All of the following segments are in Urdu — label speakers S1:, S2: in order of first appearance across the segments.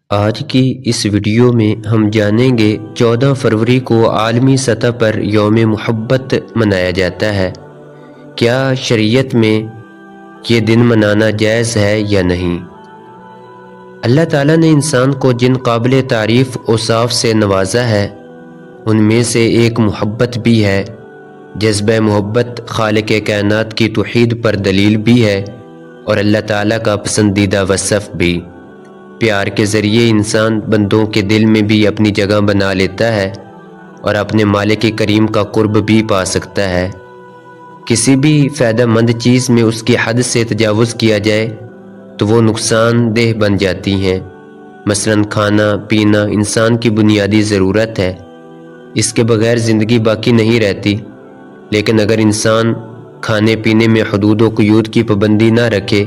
S1: آج کی اس ویڈیو میں ہم جانیں گے 14 فروری کو عالمی سطح پر یوم محبت منایا جاتا ہے۔ کیا شریعت میں یہ دن منانا جائز ہے یا نہیں؟ اللہ تعالیٰ نے انسان کو جن قابل تعریف اوصاف سے نوازا ہے ان میں سے ایک محبت بھی ہے۔ جذبہ محبت خالق کائنات کی توحید پر دلیل بھی ہے اور اللہ تعالیٰ کا پسندیدہ وصف بھی۔ پیار کے ذریعے انسان بندوں کے دل میں بھی اپنی جگہ بنا لیتا ہے اور اپنے مالک کریم کا قرب بھی پا سکتا ہے۔ کسی بھی فائدہ مند چیز میں اس کی حد سے تجاوز کیا جائے تو وہ نقصان دہ بن جاتی ہیں۔ مثلاً کھانا پینا انسان کی بنیادی ضرورت ہے، اس کے بغیر زندگی باقی نہیں رہتی، لیکن اگر انسان کھانے پینے میں حدود و قیود کی پابندی نہ رکھے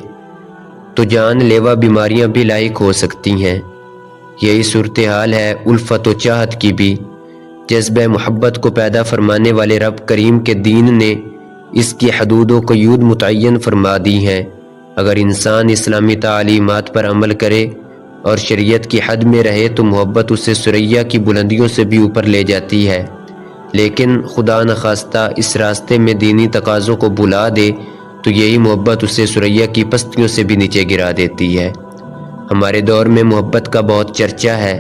S1: تو جان لیوا بیماریاں بھی لاحق ہو سکتی ہیں۔ یہی صورتحال ہے الفت و چاہت کی بھی۔ جذبہ محبت کو پیدا فرمانے والے رب کریم کے دین نے اس کی حدود و قیود متعین فرما دی ہیں۔ اگر انسان اسلامی تعلیمات پر عمل کرے اور شریعت کی حد میں رہے تو محبت اسے ثریا کی بلندیوں سے بھی اوپر لے جاتی ہے، لیکن خدا نخواستہ اس راستے میں دینی تقاضوں کو بھلا دے تو یہی محبت اسے ثریا کی پستیوں سے بھی نیچے گرا دیتی ہے۔ ہمارے دور میں محبت کا بہت چرچا ہے،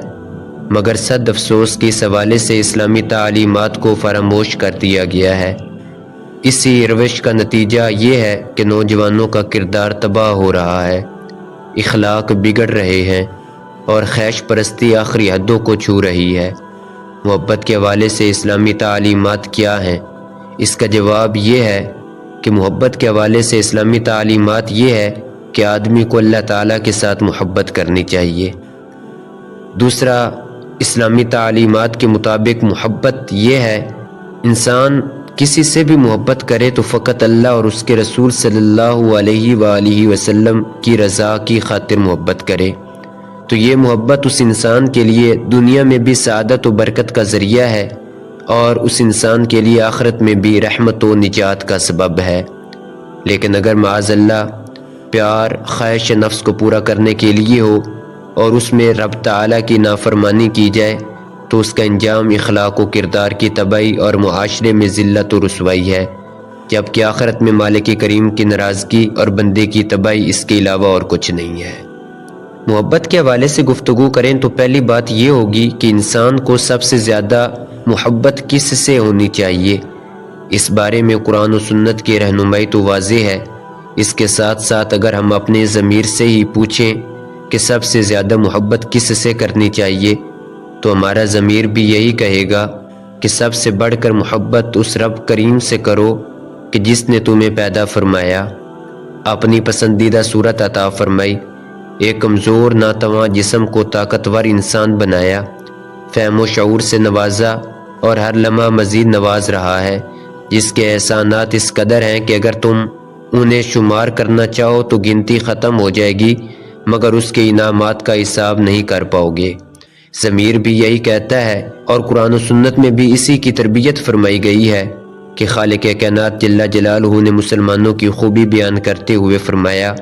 S1: مگر صد افسوس کہ اس حوالے سے اسلامی تعلیمات کو فراموش کر دیا گیا ہے۔ اسی روش کا نتیجہ یہ ہے کہ نوجوانوں کا کردار تباہ ہو رہا ہے، اخلاق بگڑ رہے ہیں اور خیش پرستی آخری حدوں کو چھو رہی ہے۔ محبت کے حوالے سے اسلامی تعلیمات کیا ہیں؟ اس کا جواب یہ ہے کہ محبت کے حوالے سے اسلامی تعلیمات یہ ہے کہ آدمی کو اللہ تعالیٰ کے ساتھ محبت کرنی چاہیے۔ دوسرا، اسلامی تعلیمات کے مطابق محبت یہ ہے انسان کسی سے بھی محبت کرے تو فقط اللہ اور اس کے رسول صلی اللہ علیہ وآلہ وسلم کی رضا کی خاطر محبت کرے، تو یہ محبت اس انسان کے لیے دنیا میں بھی سعادت و برکت کا ذریعہ ہے اور اس انسان کے لیے آخرت میں بھی رحمت و نجات کا سبب ہے۔ لیکن اگر معاذ اللہ پیار خواہش نفس کو پورا کرنے کے لیے ہو اور اس میں رب تعالیٰ کی نافرمانی کی جائے تو اس کا انجام اخلاق و کردار کی تباہی اور معاشرے میں ذلت و رسوائی ہے، جبکہ آخرت میں مالک کریم کی ناراضگی اور بندے کی تباہی اس کے علاوہ اور کچھ نہیں ہے۔ محبت کے حوالے سے گفتگو کریں تو پہلی بات یہ ہوگی کہ انسان کو سب سے زیادہ محبت کس سے ہونی چاہیے۔ اس بارے میں قرآن و سنت کی رہنمائی تو واضح ہے، اس کے ساتھ ساتھ اگر ہم اپنے ضمیر سے ہی پوچھیں کہ سب سے زیادہ محبت کس سے کرنی چاہیے تو ہمارا ضمیر بھی یہی کہے گا کہ سب سے بڑھ کر محبت اس رب کریم سے کرو کہ جس نے تمہیں پیدا فرمایا، اپنی پسندیدہ صورت عطا فرمائی، ایک کمزور ناتواں جسم کو طاقتور انسان بنایا، فہم و شعور سے نوازا اور ہر لمحہ مزید نواز رہا ہے، جس کے احسانات اس قدر ہیں کہ اگر تم انہیں شمار کرنا چاہو تو گنتی ختم ہو جائے گی، مگر اس کے انعامات کا حساب نہیں کر پاؤ گے۔ ضمیر بھی یہی کہتا ہے اور قرآن و سنت میں بھی اسی کی تربیت فرمائی گئی ہے کہ خالق کائنات جل جلالہ نے مسلمانوں کی خوبی بیان کرتے ہوئے فرمایا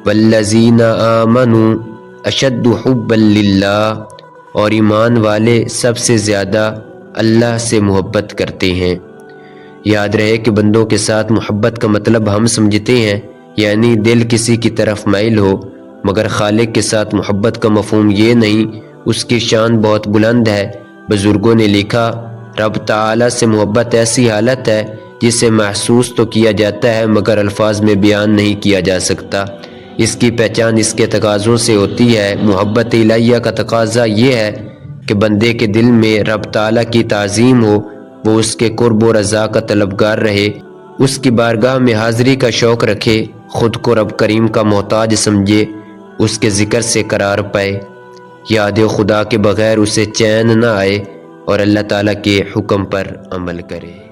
S1: والذین آمنوا اشد حبا للہ، اور ایمان والے سب سے زیادہ اللہ سے محبت کرتے ہیں۔ یاد رہے کہ بندوں کے ساتھ محبت کا مطلب ہم سمجھتے ہیں یعنی دل کسی کی طرف مائل ہو، مگر خالق کے ساتھ محبت کا مفہوم یہ نہیں، اس کی شان بہت بلند ہے۔ بزرگوں نے لکھا رب تعالیٰ سے محبت ایسی حالت ہے جسے محسوس تو کیا جاتا ہے مگر الفاظ میں بیان نہیں کیا جا سکتا۔ اس کی پہچان اس کے تقاضوں سے ہوتی ہے۔ محبت الہیہ کا تقاضا یہ ہے کہ بندے کے دل میں رب تعالیٰ کی تعظیم ہو، وہ اس کے قرب و رضا کا طلبگار رہے، اس کی بارگاہ میں حاضری کا شوق رکھے، خود کو رب کریم کا محتاج سمجھے، اس کے ذکر سے قرار پائے، یاد خدا کے بغیر اسے چین نہ آئے اور اللہ تعالیٰ کے حکم پر عمل کرے۔